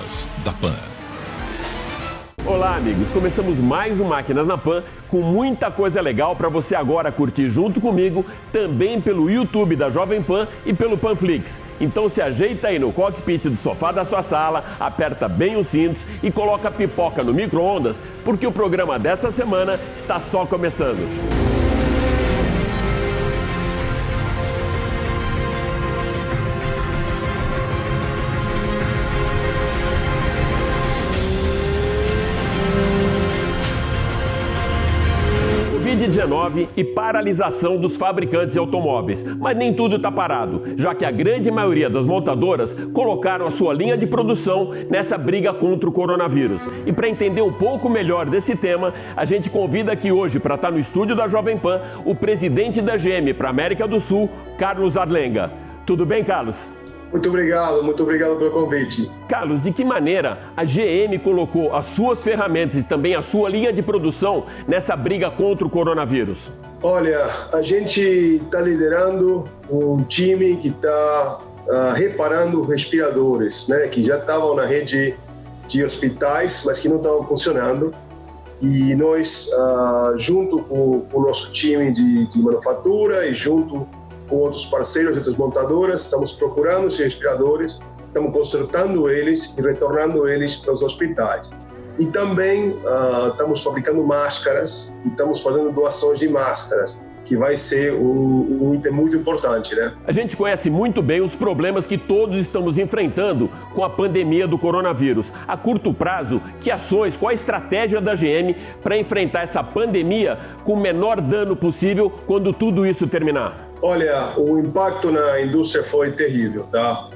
Máquinas da Pan. Olá, amigos. Começamos mais um Máquinas na Pan com muita coisa legal para você agora curtir junto comigo, também pelo YouTube da Jovem Pan e pelo Panflix. Então se ajeita aí no cockpit do sofá da sua sala, aperta bem os cintos e coloca a pipoca no micro-ondas, porque o programa dessa semana está só começando. Covid-19 e paralisação dos fabricantes de automóveis. Mas nem tudo está parado, já que a grande maioria das montadoras colocaram a sua linha de produção nessa briga contra o coronavírus. E para entender um pouco melhor desse tema, a gente convida aqui hoje para estar no estúdio da Jovem Pan o presidente da GM para a América do Sul, Carlos Arlenga. Tudo bem, Carlos? Muito obrigado pelo convite. Carlos, de que maneira a GM colocou as suas ferramentas e também a sua linha de produção nessa briga contra o coronavírus? Olha, a gente está liderando um time que está reparando respiradores, né, que já estavam na rede de hospitais, mas que não estavam funcionando. E nós, junto com o nosso time de manufatura e junto com outros parceiros, outras montadoras, estamos procurando esses respiradores, estamos consertando eles e retornando eles para os hospitais. E também estamos fabricando máscaras e estamos fazendo doações de máscaras, que vai ser um item muito importante, né? A gente conhece muito bem os problemas que todos estamos enfrentando com a pandemia do coronavírus. A curto prazo, que ações, qual a estratégia da GM para enfrentar essa pandemia com o menor dano possível quando tudo isso terminar? Olha, o impacto na indústria foi terrível, tá?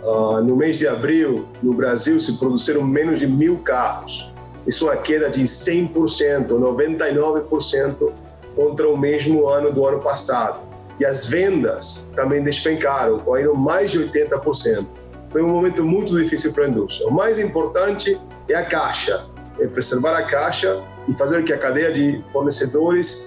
No mês de abril, no Brasil, se produziram menos de 1.000 carros. Isso é uma queda de 100%, 99% contra o mesmo ano do ano passado. E as vendas também despencaram, caíram mais de 80%. Foi um momento muito difícil para a indústria. O mais importante é a caixa, é preservar a caixa e fazer que a cadeia de fornecedores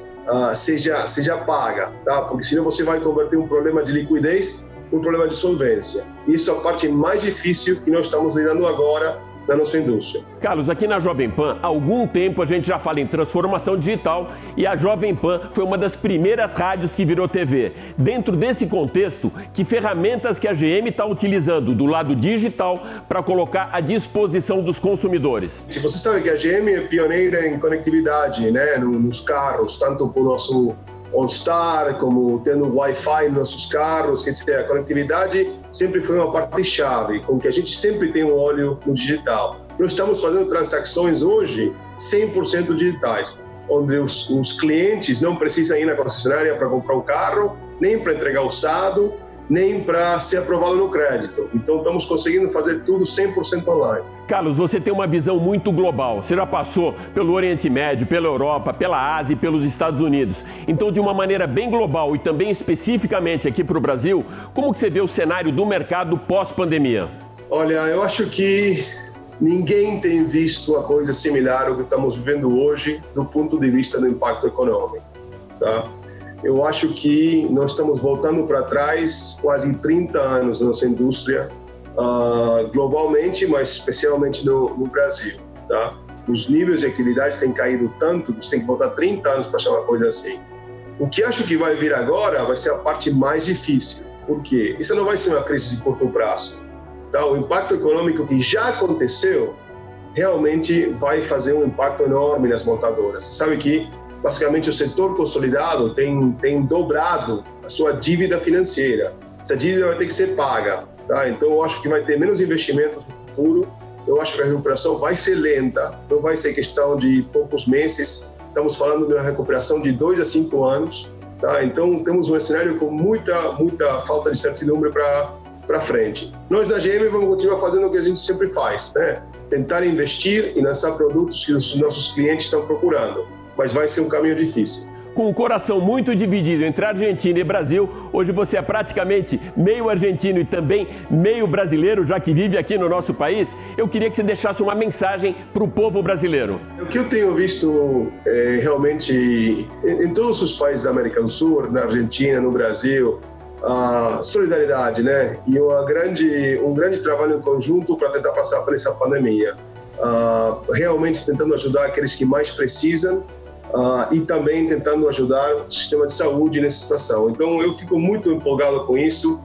seja paga, tá? Porque senão você vai converter um problema de liquidez em um problema de solvência. Isso é a parte mais difícil que nós estamos lidando agora na nossa indústria. Carlos, aqui na Jovem Pan, há algum tempo a gente já fala em transformação digital e a Jovem Pan foi uma das primeiras rádios que virou TV. Dentro desse contexto, que ferramentas que a GM está utilizando do lado digital para colocar à disposição dos consumidores? Você sabe que a GM é pioneira em conectividade, né, nos carros, tanto com o nosso OnStar, como tendo Wi-Fi nos nossos carros, quer dizer, a conectividade sempre foi uma parte-chave, com que a gente sempre tem um olho no digital. Nós estamos fazendo transações hoje 100% digitais, onde os clientes não precisam ir na concessionária para comprar um carro, nem para entregar usado, nem para ser aprovado no crédito. Então, estamos conseguindo fazer tudo 100% online. Carlos, você tem uma visão muito global. Você já passou pelo Oriente Médio, pela Europa, pela Ásia e pelos Estados Unidos. Então, de uma maneira bem global e também especificamente aqui para o Brasil, como que você vê o cenário do mercado pós-pandemia? Olha, eu acho que ninguém tem visto uma coisa similar ao que estamos vivendo hoje do ponto de vista do impacto econômico, tá? Eu acho que nós estamos voltando para trás quase 30 anos na nossa indústria, globalmente, mas especialmente no Brasil, tá? Os níveis de atividade têm caído tanto que você tem que voltar 30 anos para achar uma coisa assim. O que acho que vai vir agora vai ser a parte mais difícil. Por quê? Isso não vai ser uma crise de curto prazo, tá? O impacto econômico que já aconteceu realmente vai fazer um impacto enorme nas montadoras. Você sabe que basicamente o setor consolidado tem dobrado a sua dívida financeira. Essa dívida vai ter que ser paga, tá? Então eu acho que vai ter menos investimentos no futuro. Eu acho que a recuperação vai ser lenta, não vai ser questão de poucos meses. Estamos falando de uma recuperação de 2 a 5 anos, tá? Então temos um cenário com muita falta de certidumbre para frente. Nós da GM vamos continuar fazendo o que a gente sempre faz, né? Tentar investir e lançar produtos que os nossos clientes estão procurando. Mas vai ser um caminho difícil. Com o coração muito dividido entre Argentina e Brasil, hoje você é praticamente meio argentino e também meio brasileiro, já que vive aqui no nosso país. Eu queria que você deixasse uma mensagem para o povo brasileiro. O que eu tenho visto realmente em todos os países da América do Sul, na Argentina, no Brasil, solidariedade, né? E um grande trabalho em conjunto para tentar passar por essa pandemia. Realmente tentando ajudar aqueles que mais precisam e também tentando ajudar o sistema de saúde nessa situação. Então, eu fico muito empolgado com isso.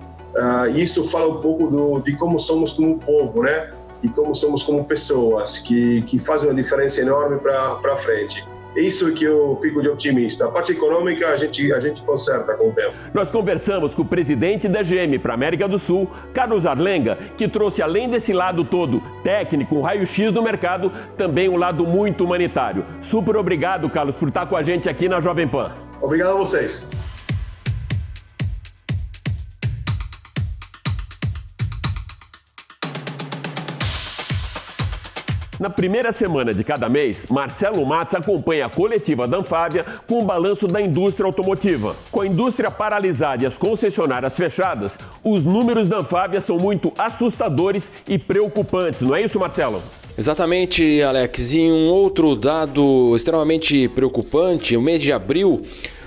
E isso fala um pouco de como somos como povo, né? E como somos como pessoas que fazem uma diferença enorme para frente. É isso que eu fico de otimista. A parte econômica a gente conserta com o tempo. Nós conversamos com o presidente da GM para a América do Sul, Carlos Arlenga, que trouxe, além desse lado todo técnico, um raio-x do mercado, também um lado muito humanitário. Super obrigado, Carlos, por estar com a gente aqui na Jovem Pan. Obrigado a vocês. Na primeira semana de cada mês, Marcelo Matos acompanha a coletiva da Anfávia com o balanço da indústria automotiva. Com a indústria paralisada e as concessionárias fechadas, os números da Anfávia são muito assustadores e preocupantes, não é isso, Marcelo? Exatamente, Alex. E um outro dado extremamente preocupante, no mês de abril,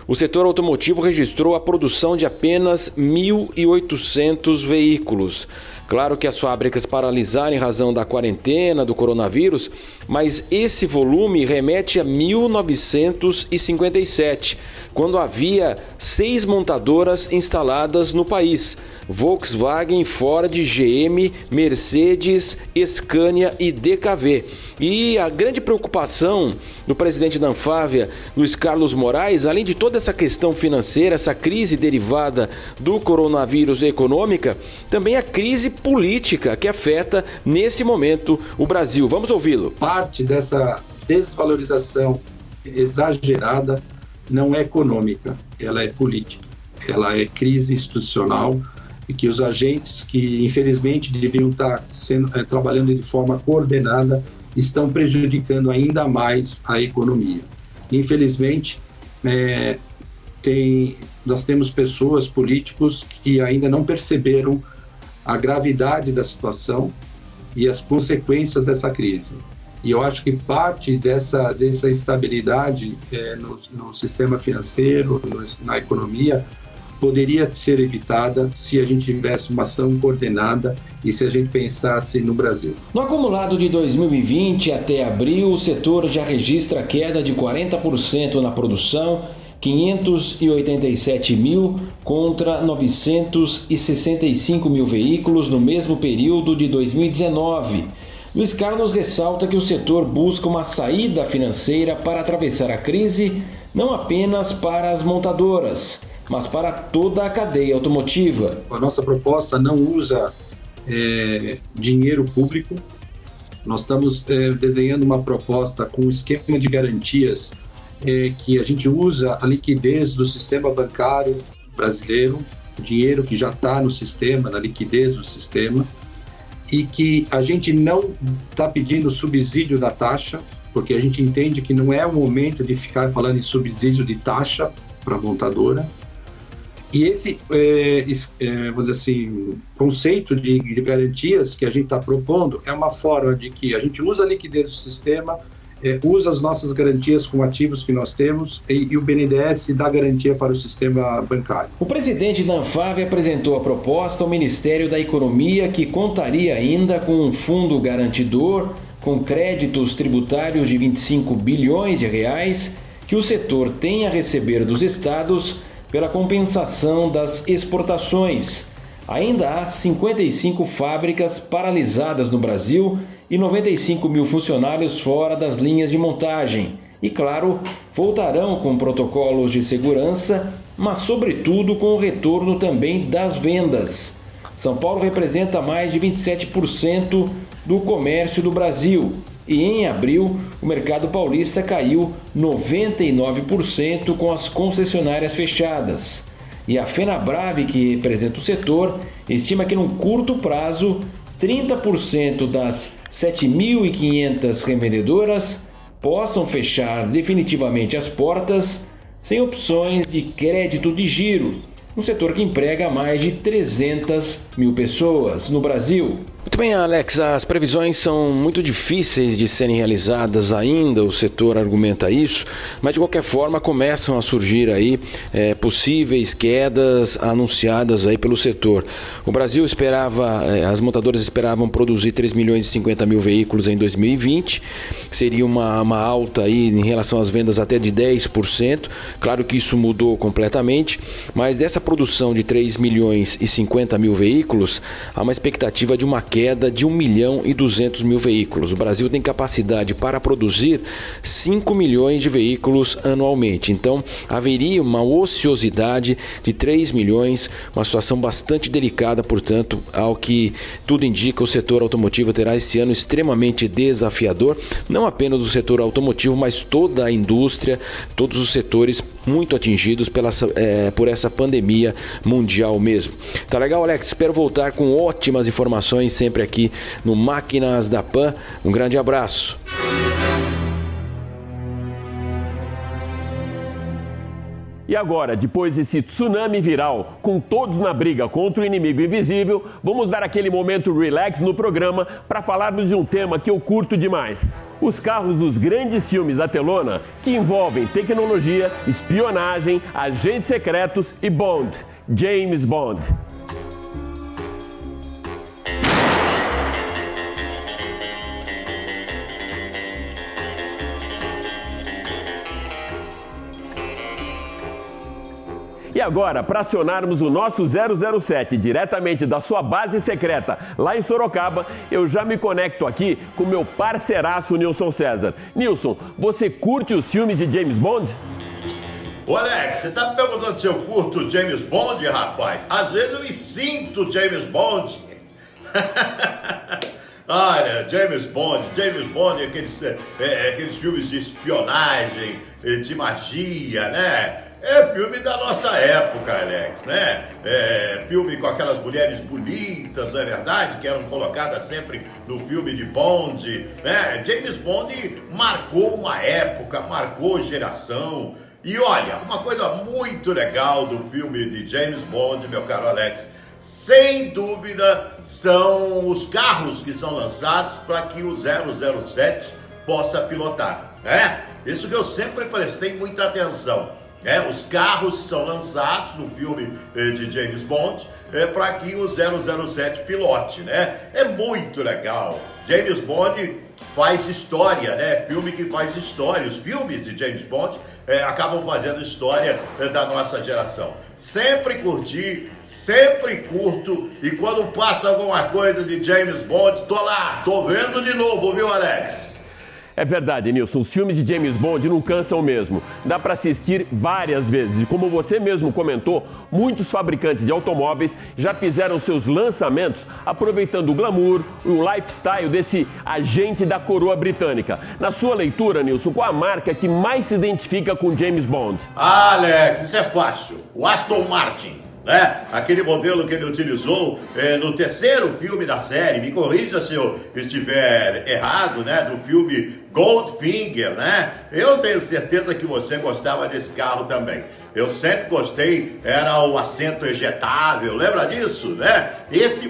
o setor automotivo registrou a produção de apenas 1.800 veículos. Claro que as fábricas paralisaram em razão da quarentena, do coronavírus, mas esse volume remete a 1957, quando havia 6 montadoras instaladas no país: Volkswagen, Ford, GM, Mercedes, Scania e DKV. E a grande preocupação do presidente da Anfávia, Luiz Carlos Moraes, além de toda essa questão financeira, essa crise derivada do coronavírus econômica, também a crise política que afeta nesse momento o Brasil. Vamos ouvi-lo. Parte dessa desvalorização exagerada não é econômica, ela é política, ela é crise institucional, e que os agentes que infelizmente deviam estar trabalhando de forma coordenada estão prejudicando ainda mais a economia. Infelizmente, nós temos pessoas, políticos, que ainda não perceberam a gravidade da situação e as consequências dessa crise. E eu acho que parte dessa instabilidade no sistema financeiro, na economia, poderia ser evitada se a gente tivesse uma ação coordenada e se a gente pensasse no Brasil. No acumulado de 2020 até abril, o setor já registra queda de 40% na produção, 587 mil contra 965 mil veículos no mesmo período de 2019. Luiz Carlos ressalta que o setor busca uma saída financeira para atravessar a crise, não apenas para as montadoras, mas para toda a cadeia automotiva. A nossa proposta não usa dinheiro público. Nós estamos desenhando uma proposta com um esquema de garantias que a gente usa a liquidez do sistema bancário brasileiro, o dinheiro que já está no sistema, na liquidez do sistema, e que a gente não está pedindo subsídio da taxa, porque a gente entende que não é o momento de ficar falando em subsídio de taxa para a montadora. E esse, vamos dizer assim, conceito de garantias que a gente está propondo é uma forma de que a gente usa a liquidez do sistema, usa as nossas garantias com ativos que nós temos e o BNDES dá garantia para o sistema bancário. O presidente da Anfávia apresentou a proposta ao Ministério da Economia, que contaria ainda com um fundo garantidor com créditos tributários de 25 bilhões de reais que o setor tem a receber dos estados pela compensação das exportações. Ainda há 55 fábricas paralisadas no Brasil e 95 mil funcionários fora das linhas de montagem. E, claro, voltarão com protocolos de segurança, mas, sobretudo, com o retorno também das vendas. São Paulo representa mais de 27% do comércio do Brasil. E em abril, o mercado paulista caiu 99% com as concessionárias fechadas. E a FenaBrave, que representa o setor, estima que num curto prazo, 30% das 7.500 revendedoras possam fechar definitivamente as portas sem opções de crédito de giro, um setor que emprega mais de 300 mil pessoas no Brasil. Muito bem, Alex, as previsões são muito difíceis de serem realizadas ainda, o setor argumenta isso, mas de qualquer forma começam a surgir aí possíveis quedas anunciadas aí pelo setor. O Brasil esperava, as montadoras esperavam produzir 3 milhões e 50 mil veículos em 2020, seria uma alta aí em relação às vendas até de 10%, claro que isso mudou completamente, mas dessa produção de 3 milhões e 50 mil veículos, há uma expectativa de uma queda de 1 milhão e 200 mil veículos. O Brasil tem capacidade para produzir 5 milhões de veículos anualmente. Então, haveria uma ociosidade de 3 milhões, uma situação bastante delicada, portanto, ao que tudo indica, o setor automotivo terá esse ano extremamente desafiador, não apenas o setor automotivo, mas toda a indústria, todos os setores muito atingidos por essa pandemia mundial mesmo. Tá legal, Alex? Espero voltar com ótimas informações sempre aqui no Máquinas da Pan. Um grande abraço. E agora, depois desse tsunami viral, com todos na briga contra o inimigo invisível, vamos dar aquele momento relax no programa para falarmos de um tema que eu curto demais. Os carros dos grandes filmes da telona que envolvem tecnologia, espionagem, agentes secretos e Bond, James Bond. E agora, para acionarmos o nosso 007 diretamente da sua base secreta lá em Sorocaba, eu já me conecto aqui com meu parceiraço Nilson César. Nilson, você curte os filmes de James Bond? Ô Alex, você tá me perguntando se eu curto James Bond, rapaz? Às vezes eu me sinto James Bond. Olha, James Bond, aqueles filmes de espionagem, de magia, né? É filme da nossa época, Alex, né? É filme com aquelas mulheres bonitas, não é verdade? Que eram colocadas sempre no filme de Bond, né? James Bond marcou uma época, marcou geração. E olha, uma coisa muito legal do filme de James Bond, meu caro Alex, sem dúvida, são os carros que são lançados para que o 007 possa pilotar, né? Isso que eu sempre prestei muita atenção. Os carros são lançados no filme de James Bond para que o 007 pilote, né? É muito legal. James Bond faz história, né? Filme que faz história. Os filmes de James Bond acabam fazendo história da nossa geração. Sempre curti, sempre curto, e quando passa alguma coisa de James Bond, tô lá, tô vendo de novo, viu, Alex? É verdade, Nilson, os filmes de James Bond não cansam mesmo. Dá para assistir várias vezes. E como você mesmo comentou, muitos fabricantes de automóveis já fizeram seus lançamentos aproveitando o glamour e o lifestyle desse agente da coroa britânica. Na sua leitura, Nilson, qual a marca que mais se identifica com James Bond? Alex, isso é fácil. O Aston Martin. Né? Aquele modelo que ele utilizou no terceiro filme da série, me corrija se eu estiver errado, né? Do filme Goldfinger, né? Eu tenho certeza que você gostava desse carro também. Eu sempre gostei, era o assento ejetável, lembra disso, né? Esse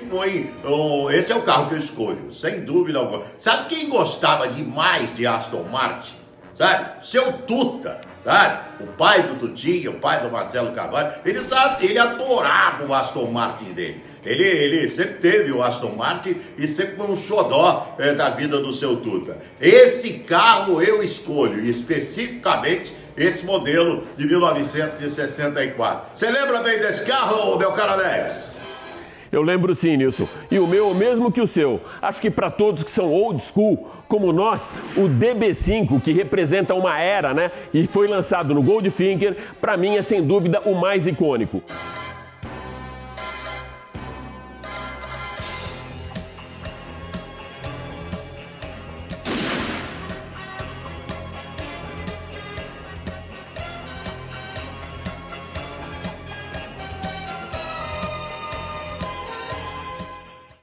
é o carro que eu escolho, sem dúvida alguma. Sabe quem gostava demais de Aston Martin? Sabe? Seu Tuta. Sabe? O pai do Tutinho, o pai do Marcelo Carvalho, ele adorava o Aston Martin dele. Ele sempre teve o Aston Martin e sempre foi um xodó da vida do seu Tuta. Esse carro eu escolho, especificamente esse modelo de 1964. Você lembra bem desse carro, meu caro Alex? Eu lembro sim, Nilson. E o meu é o mesmo que o seu. Acho que para todos que são old school, como nós, o DB5, que representa uma era, né? E foi lançado no Goldfinger, para mim é sem dúvida o mais icônico.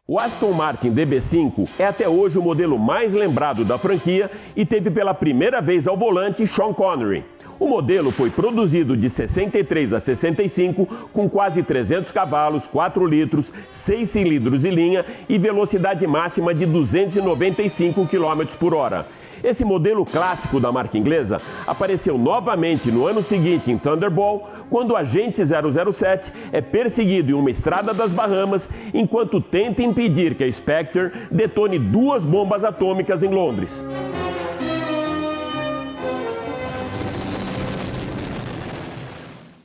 O Aston Martin DB5 é até hoje o modelo mais lembrado da franquia e teve pela primeira vez ao volante Sean Connery. O modelo foi produzido de 63 a 65 com quase 300 cavalos, 4 litros, 6 cilindros de linha e velocidade máxima de 295 km por hora. Esse modelo clássico da marca inglesa apareceu novamente no ano seguinte em Thunderball, quando o agente 007 é perseguido em uma estrada das Bahamas enquanto tenta impedir que a Spectre detone 2 bombas atômicas em Londres.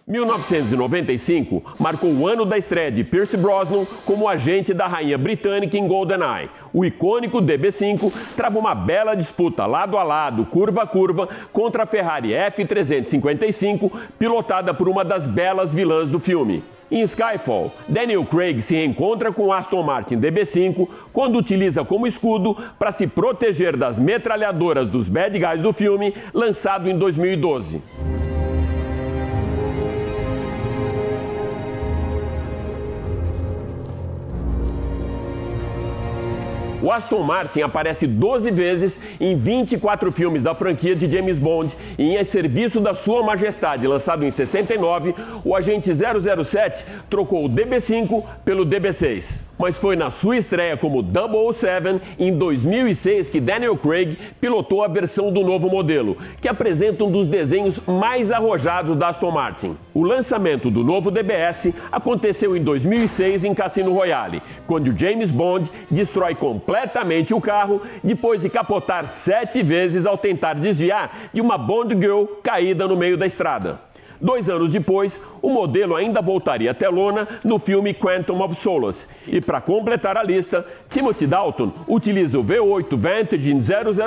Em 1995 marcou o ano da estreia de Pierce Brosnan como agente da rainha britânica em GoldenEye. O icônico DB5 trava uma bela disputa lado a lado, curva a curva, contra a Ferrari F355, pilotada por uma das belas vilãs do filme. Em Skyfall, Daniel Craig se reencontra com o Aston Martin DB5 quando utiliza como escudo para se proteger das metralhadoras dos bad guys do filme, lançado em 2012. O Aston Martin aparece 12 vezes em 24 filmes da franquia de James Bond e em A Serviço da Sua Majestade, lançado em 69, o agente 007 trocou o DB5 pelo DB6. Mas foi na sua estreia como 007, em 2006, que Daniel Craig pilotou a versão do novo modelo, que apresenta um dos desenhos mais arrojados da Aston Martin. O lançamento do novo DBS aconteceu em 2006 em Cassino Royale, quando James Bond destrói completamente o carro depois de capotar 7 vezes ao tentar desviar de uma Bond Girl caída no meio da estrada. 2 anos depois, o modelo ainda voltaria à telona no filme Quantum of Solace. E para completar a lista, Timothy Dalton utiliza o V8 Vantage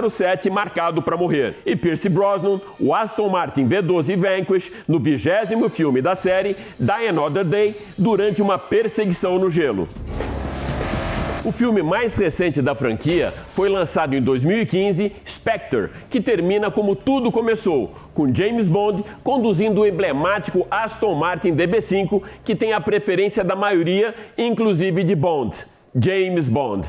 007 marcado para morrer. E Pierce Brosnan, o Aston Martin V12 Vanquish, no 20º filme da série, Die Another Day, durante uma perseguição no gelo. O filme mais recente da franquia foi lançado em 2015, Spectre, que termina como tudo começou, com James Bond conduzindo o emblemático Aston Martin DB5, que tem a preferência da maioria, inclusive de Bond, James Bond.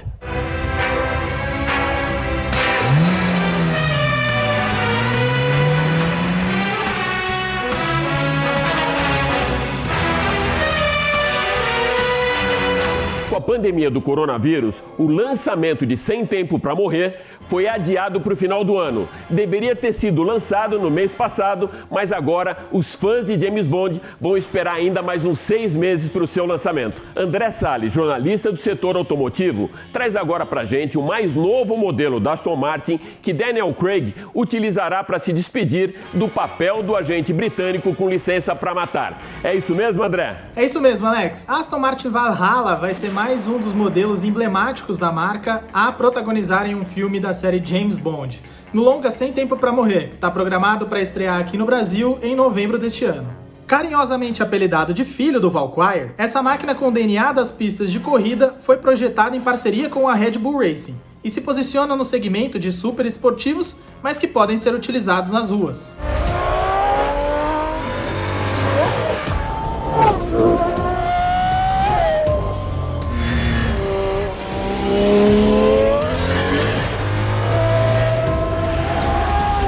Com a pandemia do coronavírus, o lançamento de Sem Tempo para Morrer foi adiado para o final do ano. Deveria ter sido lançado no mês passado, mas agora os fãs de James Bond vão esperar ainda mais uns 6 meses para o seu lançamento. André Salles, jornalista do setor automotivo, traz agora para a gente o mais novo modelo da Aston Martin que Daniel Craig utilizará para se despedir do papel do agente britânico com licença para matar. É isso mesmo, André? É isso mesmo, Alex. A Aston Martin Valhalla vai ser mais um dos modelos emblemáticos da marca a protagonizarem um filme da série James Bond, no longa Sem Tempo para Morrer, que está programado para estrear aqui no Brasil em novembro deste ano. Carinhosamente apelidado de filho do Valkyrie, essa máquina com DNA das pistas de corrida foi projetada em parceria com a Red Bull Racing e se posiciona no segmento de super esportivos, mas que podem ser utilizados nas ruas.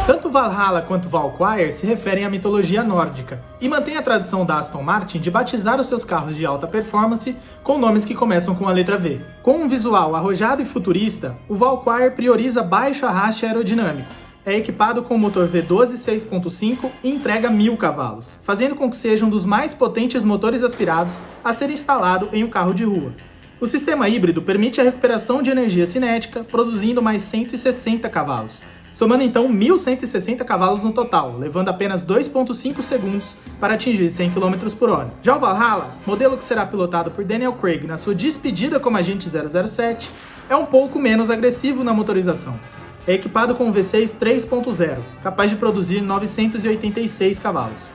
Tanto Valhalla quanto Valkyrie se referem à mitologia nórdica e mantém a tradição da Aston Martin de batizar os seus carros de alta performance com nomes que começam com a letra V. Com um visual arrojado e futurista, o Valkyrie prioriza baixo arraste aerodinâmico. É equipado com motor V12 6.5 e entrega 1000 cavalos, fazendo com que seja um dos mais potentes motores aspirados a ser instalado em um carro de rua. O sistema híbrido permite a recuperação de energia cinética, produzindo mais 160 cavalos, somando então 1.160 cavalos no total, levando apenas 2,5 segundos para atingir 100 km por hora. Já o Valhalla, modelo que será pilotado por Daniel Craig na sua despedida como agente 007, é um pouco menos agressivo na motorização. É equipado com um V6 3.0, capaz de produzir 986 cavalos.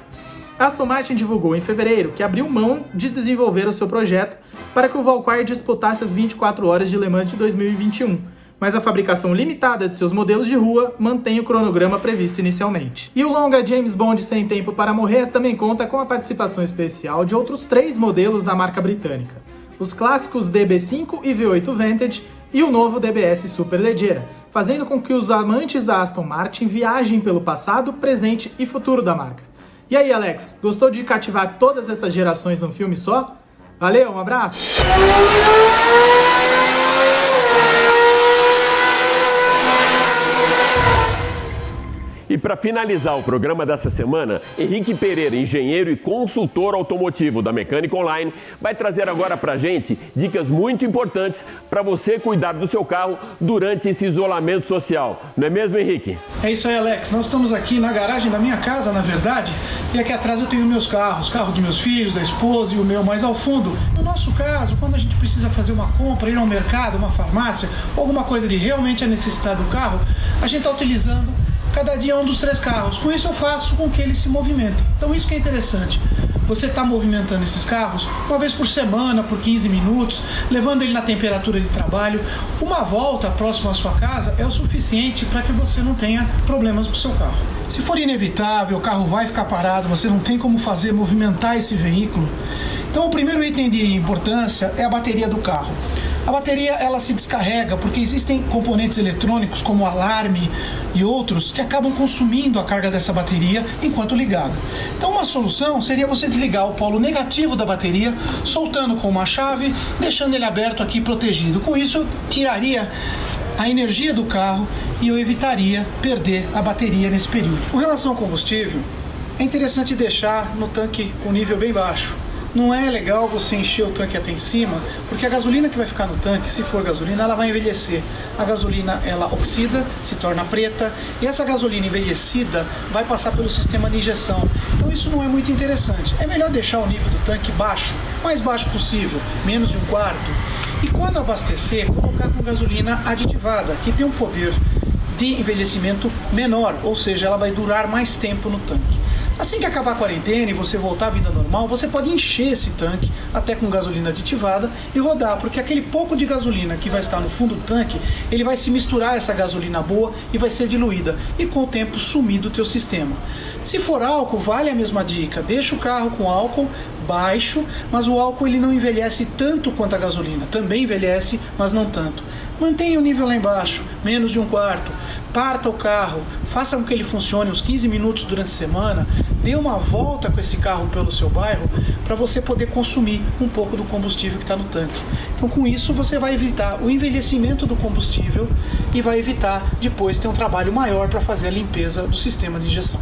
A Aston Martin divulgou em fevereiro que abriu mão de desenvolver o seu projeto para que o Valkyrie disputasse as 24 horas de Le Mans de 2021, mas a fabricação limitada de seus modelos de rua mantém o cronograma previsto inicialmente. E o longa James Bond Sem Tempo para Morrer também conta com a participação especial de outros 3 modelos da marca britânica: os clássicos DB5 e V8 Vantage e o novo DBS Superleggera, fazendo com que os amantes da Aston Martin viajem pelo passado, presente e futuro da marca. E aí, Alex, gostou de cativar todas essas gerações num filme só? Valeu, um abraço! E para finalizar o programa dessa semana, Henrique Pereira, engenheiro e consultor automotivo da Mecânica Online, vai trazer agora para a gente dicas muito importantes para você cuidar do seu carro durante esse isolamento social. Não é mesmo, Henrique? É isso aí, Alex. Nós estamos aqui na garagem da minha casa, na verdade, e aqui atrás eu tenho meus carros, carro de meus filhos, da esposa e o meu mais ao fundo. No nosso caso, quando a gente precisa fazer uma compra, ir ao mercado, uma farmácia, alguma coisa de realmente a necessidade do carro, a gente está utilizando cada dia um dos 3 carros. Com isso eu faço com que ele se movimente. Então isso que é interessante. Você está movimentando esses carros uma vez por semana, por 15 minutos, levando ele na temperatura de trabalho. Uma volta próximo à sua casa é o suficiente para que você não tenha problemas com o seu carro. Se for inevitável, o carro vai ficar parado, você não tem como fazer movimentar esse veículo. Então o primeiro item de importância é a bateria do carro. A bateria ela se descarrega porque existem componentes eletrônicos como alarme e outros que acabam consumindo a carga dessa bateria enquanto ligado. Então uma solução seria você desligar o polo negativo da bateria, soltando com uma chave, deixando ele aberto aqui protegido. Com isso eu tiraria a energia do carro e eu evitaria perder a bateria nesse período. Com relação ao combustível, é interessante deixar no tanque um nível bem baixo. Não é legal você encher o tanque até em cima, porque a gasolina que vai ficar no tanque, se for gasolina, ela vai envelhecer. A gasolina, ela oxida, se torna preta, e essa gasolina envelhecida vai passar pelo sistema de injeção. Então isso não é muito interessante. É melhor deixar o nível do tanque baixo, mais baixo possível, menos de 1/4. E quando abastecer, colocar com gasolina aditivada, que tem um poder de envelhecimento menor, ou seja, ela vai durar mais tempo no tanque. Assim que acabar a quarentena e você voltar à vida normal, você pode encher esse tanque até com gasolina aditivada e rodar, porque aquele pouco de gasolina que vai estar no fundo do tanque, ele vai se misturar a essa gasolina boa e vai ser diluída e com o tempo sumir do teu sistema. Se for álcool, vale a mesma dica, deixa o carro com álcool baixo, mas o álcool ele não envelhece tanto quanto a gasolina, também envelhece, mas não tanto. Mantenha o nível lá embaixo, menos de 1/4. Parta o carro, faça com que ele funcione uns 15 minutos durante a semana, dê uma volta com esse carro pelo seu bairro para você poder consumir um pouco do combustível que está no tanque. Então com isso você vai evitar o envelhecimento do combustível e vai evitar depois ter um trabalho maior para fazer a limpeza do sistema de injeção.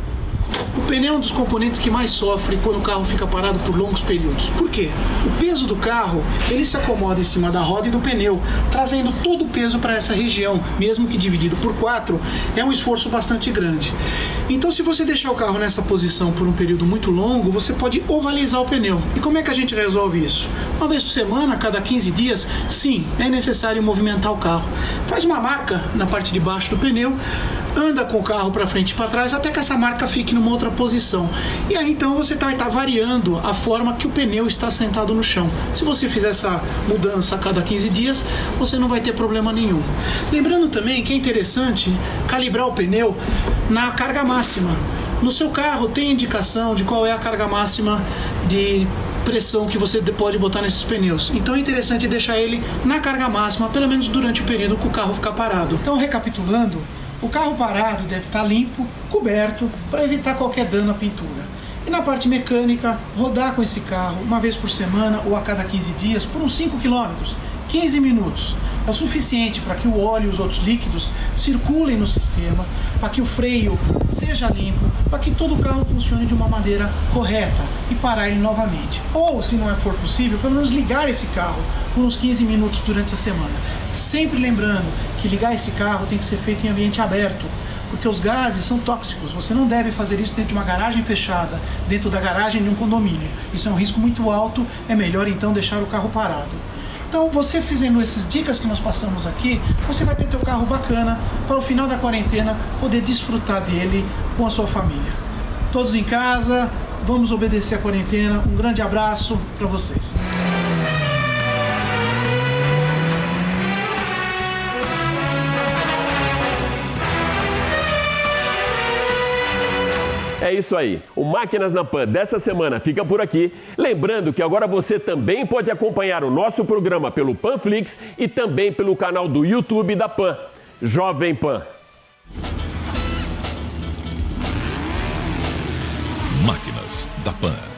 O pneu é um dos componentes que mais sofre quando o carro fica parado por longos períodos. Por quê? O peso do carro, ele se acomoda em cima da roda e do pneu, trazendo todo o peso para essa região, mesmo que dividido por 4, é um esforço bastante grande. Então se você deixar o carro nessa posição por um período muito longo, você pode ovalizar o pneu. E como é que a gente resolve isso? Uma vez por semana, a cada 15 dias, sim, é necessário movimentar o carro. Faz uma marca na parte de baixo do pneu, anda com o carro para frente e para trás até que essa marca fique numa outra posição. E aí então você vai estar variando a forma que o pneu está sentado no chão. Se você fizer essa mudança a cada 15 dias, você não vai ter problema nenhum. Lembrando também que é interessante calibrar o pneu na carga máxima. No seu carro tem indicação de qual é a carga máxima de pressão que você pode botar nesses pneus. Então é interessante deixar ele na carga máxima, pelo menos durante o período que o carro ficar parado. Então, recapitulando, o carro parado deve estar limpo, coberto, para evitar qualquer dano à pintura. E na parte mecânica, rodar com esse carro uma vez por semana ou a cada 15 dias por uns 5 km, 15 minutos. É o suficiente para que o óleo e os outros líquidos circulem no sistema, para que o freio seja limpo, para que todo o carro funcione de uma maneira correta e parar ele novamente. Ou, se não for possível, pelo menos ligar esse carro por uns 15 minutos durante a semana. Sempre lembrando que ligar esse carro tem que ser feito em ambiente aberto, porque os gases são tóxicos. Você não deve fazer isso dentro de uma garagem fechada, dentro da garagem de um condomínio. Isso é um risco muito alto, é melhor então deixar o carro parado. Então, você fazendo essas dicas que nós passamos aqui, você vai ter teu carro bacana para o final da quarentena poder desfrutar dele com a sua família. Todos em casa, vamos obedecer a quarentena. Um grande abraço para vocês. É É isso aí. O Máquinas na Pan dessa semana fica por aqui. Lembrando que agora você também pode acompanhar o nosso programa pelo Panflix e também pelo canal do YouTube da Pan, Jovem Pan. Máquinas da Pan.